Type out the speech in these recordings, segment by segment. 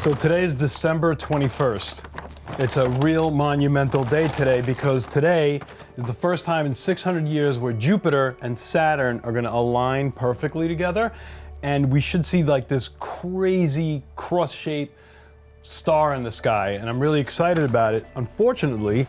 So today is December 21st. It's a real monumental day today because today is the first time in 600 years where Jupiter and Saturn are going to align perfectly together, and we should see like this crazy cross-shaped star in the sky, and I'm really excited about it. Unfortunately,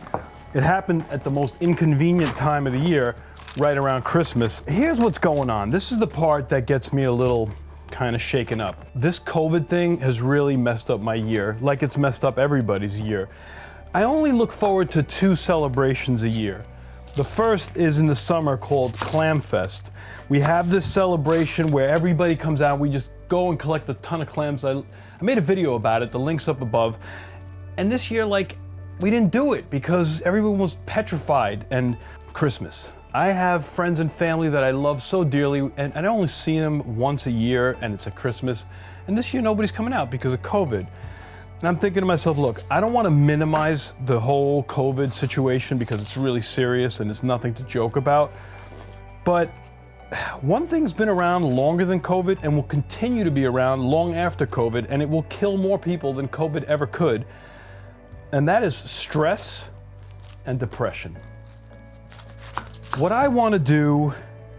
it happened at the most inconvenient time of the year, right around Christmas. Here's what's going on. This is the part that gets me a little kind of shaken up. This COVID thing has really messed up my year, like it's messed up everybody's year. I only look forward to 2 celebrations a year. The first is in the summer called Clam Fest. We have this celebration where everybody comes out, we just go and collect a ton of clams. I made a video about it, the link's up above. And this year, like, we didn't do it because everyone was petrified. And Christmas. I have friends and family that I love so dearly, and I only see them once a year, and it's at Christmas. And this year, nobody's coming out because of COVID. And I'm thinking to myself, look, I don't want to minimize the whole COVID situation because it's really serious and it's nothing to joke about. But one thing's been around longer than COVID and will continue to be around long after COVID, and it will kill more people than COVID ever could. And that is stress and depression. What I want to do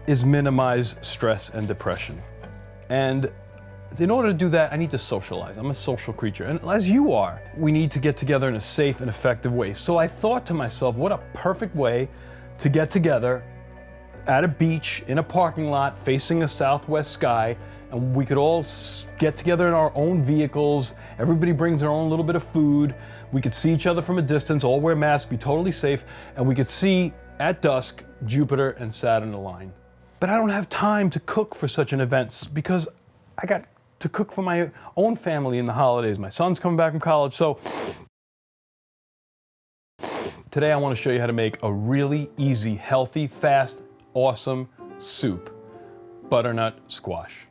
is minimize stress and depression. And in order to do that, I need to socialize. I'm a social creature, and as you are, we need to get together in a safe and effective way. So I thought to myself, what a perfect way to get together at a beach, in a parking lot, facing a southwest sky, and we could all get together in our own vehicles. Everybody brings their own little bit of food. We could see each other from a distance, all wear masks, be totally safe, and we could see at dusk Jupiter and Saturn align. But I don't have time to cook for such an event because I got to cook for my own family in the holidays. My son's coming back from college, so today I want to show you how to make a really easy, healthy, fast, awesome soup, butternut squash.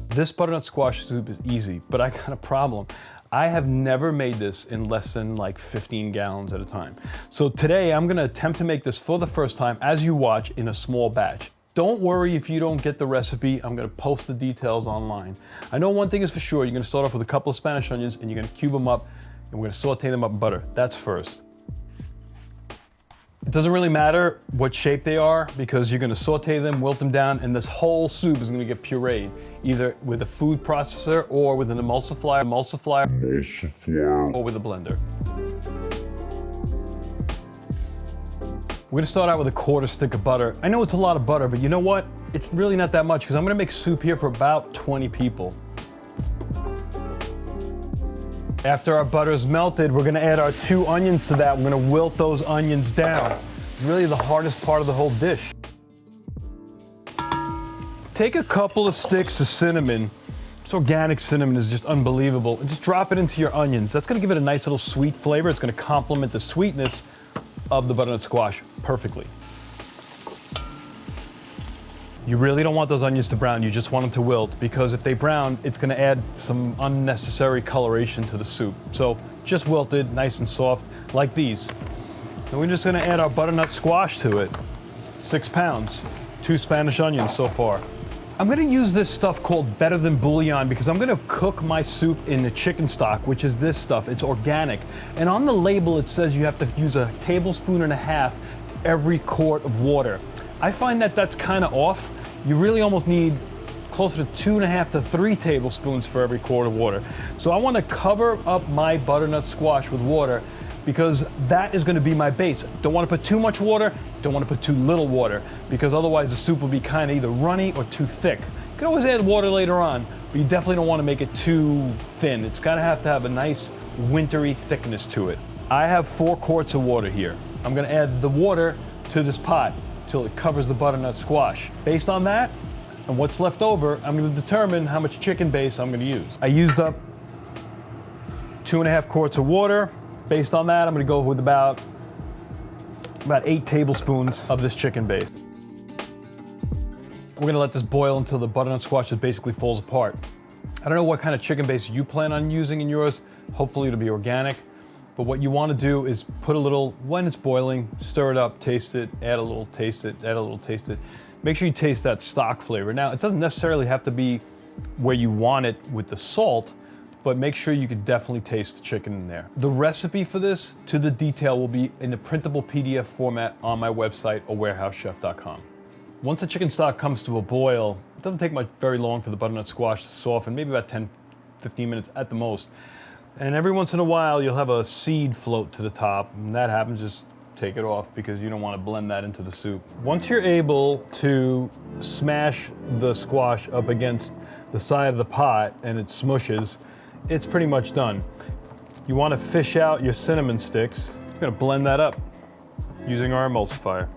This butternut squash soup is easy, but I got a problem. I have never made this in less than like 15 gallons at a time. So today I'm gonna attempt to make this for the first time as you watch in a small batch. Don't worry if you don't get the recipe, I'm gonna post the details online. I know one thing is for sure, you're gonna start off with a couple of Spanish onions and you're gonna cube them up and we're gonna saute them up in butter. That's first. It doesn't really matter what shape they are because you're gonna saute them, wilt them down, and this whole soup is gonna get pureed, either with a food processor or with an emulsifier, or with a blender. We're gonna start out with a 1/4 stick of butter. I know it's a lot of butter, but you know what? It's really not that much because I'm gonna make soup here for about 20 people. After our butter is melted, we're gonna add our 2 onions to that. We're gonna wilt those onions down. Really the hardest part of the whole dish. Take a couple of sticks of cinnamon. This organic cinnamon is just unbelievable. And just drop it into your onions. That's gonna give it a nice little sweet flavor. It's gonna complement the sweetness of the butternut squash perfectly. You really don't want those onions to brown, you just want them to wilt, because if they brown, it's gonna add some unnecessary coloration to the soup. So just wilted, nice and soft, like these. Then we're just gonna add our butternut squash to it. 6 pounds, 2 Spanish onions so far. I'm gonna use this stuff called Better Than Bouillon because I'm gonna cook my soup in the chicken stock, which is this stuff, it's organic. And on the label it says you have to use 1.5 tablespoons to every quart of water. I find that that's kind of off. You really almost need closer to 2.5 to 3 tablespoons for every quart of water. So I want to cover up my butternut squash with water because that is going to be my base. Don't want to put too much water, don't want to put too little water because otherwise the soup will be kind of either runny or too thick. You can always add water later on, but you definitely don't want to make it too thin. It's got to have a nice wintry thickness to it. I have 4 quarts of water here. I'm going to add the water to this pot till it covers the butternut squash. Based on that and what's left over, I'm going to determine how much chicken base I'm going to use. I used up 2.5 quarts of water. Based on that, I'm going to go with about 8 tablespoons of this chicken base. We're going to let this boil until the butternut squash just basically falls apart. I don't know what kind of chicken base you plan on using in yours. Hopefully it'll be organic. But what you want to do is put a little, when it's boiling, stir it up, taste it, add a little, taste it, add a little, taste it. make sure you taste that stock flavor. Now, it doesn't necessarily have to be where you want it with the salt, but make sure you can definitely taste the chicken in there. The recipe for this, to the detail, will be in a printable PDF format on my website, awarehoussechef.com. Once the chicken stock comes to a boil, it doesn't take very long for the butternut squash to soften, maybe about 10, 15 minutes at the most. And every once in a while, you'll have a seed float to the top. And that happens, just take it off because you don't want to blend that into the soup. Once you're able to smash the squash up against the side of the pot and it smushes, it's pretty much done. You want to fish out your cinnamon sticks. You're going to blend that up using our emulsifier.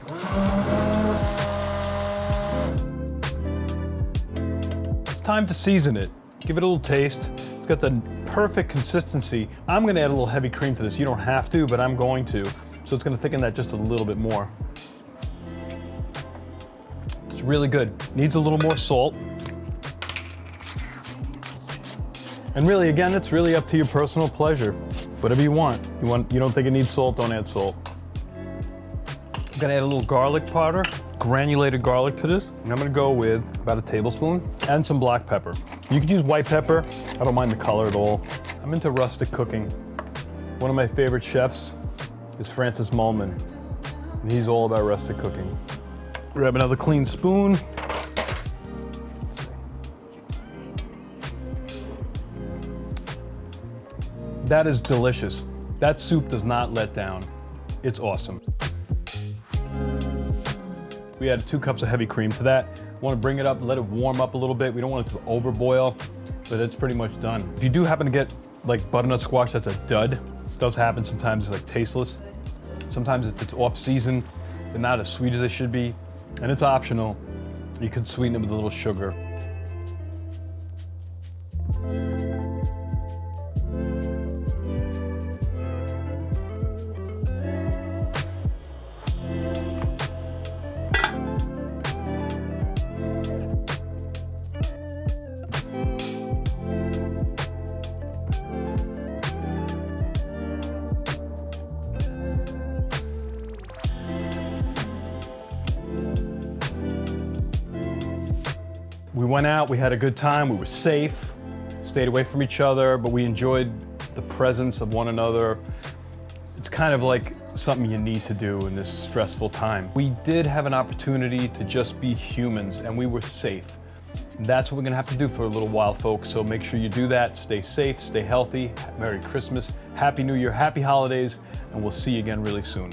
It's time to season it. Give it a little taste. It's got the perfect consistency. I'm going to add a little heavy cream to this. You don't have to, but I'm going to. So it's going to thicken that just a little bit more. It's really good. Needs a little more salt. And really, again, it's really up to your personal pleasure. Whatever you want. You don't think it needs salt, don't add salt. I'm gonna add a little garlic powder, granulated garlic to this. And I'm gonna go with about a tablespoon and some black pepper. You could use white pepper. I don't mind the color at all. I'm into rustic cooking. One of my favorite chefs is Francis Mullman, and he's all about rustic cooking. Grab another clean spoon. That is delicious. That soup does not let down. It's awesome. We added 2 cups of heavy cream to that. Want to bring it up, let it warm up a little bit. We don't want it to overboil, but it's pretty much done. If you do happen to get like butternut squash that's a dud, it does happen sometimes, it's like tasteless. Sometimes if it's off season, they're not as sweet as they should be, and it's optional. You could sweeten it with a little sugar. We went out, we had a good time, we were safe, stayed away from each other, but we enjoyed the presence of one another. It's kind of like something you need to do in this stressful time. We did have an opportunity to just be humans, and we were safe. That's what we're gonna have to do for a little while, folks, so make sure you do that. Stay safe, stay healthy. Merry Christmas, Happy New Year, Happy Holidays, and we'll see you again really soon.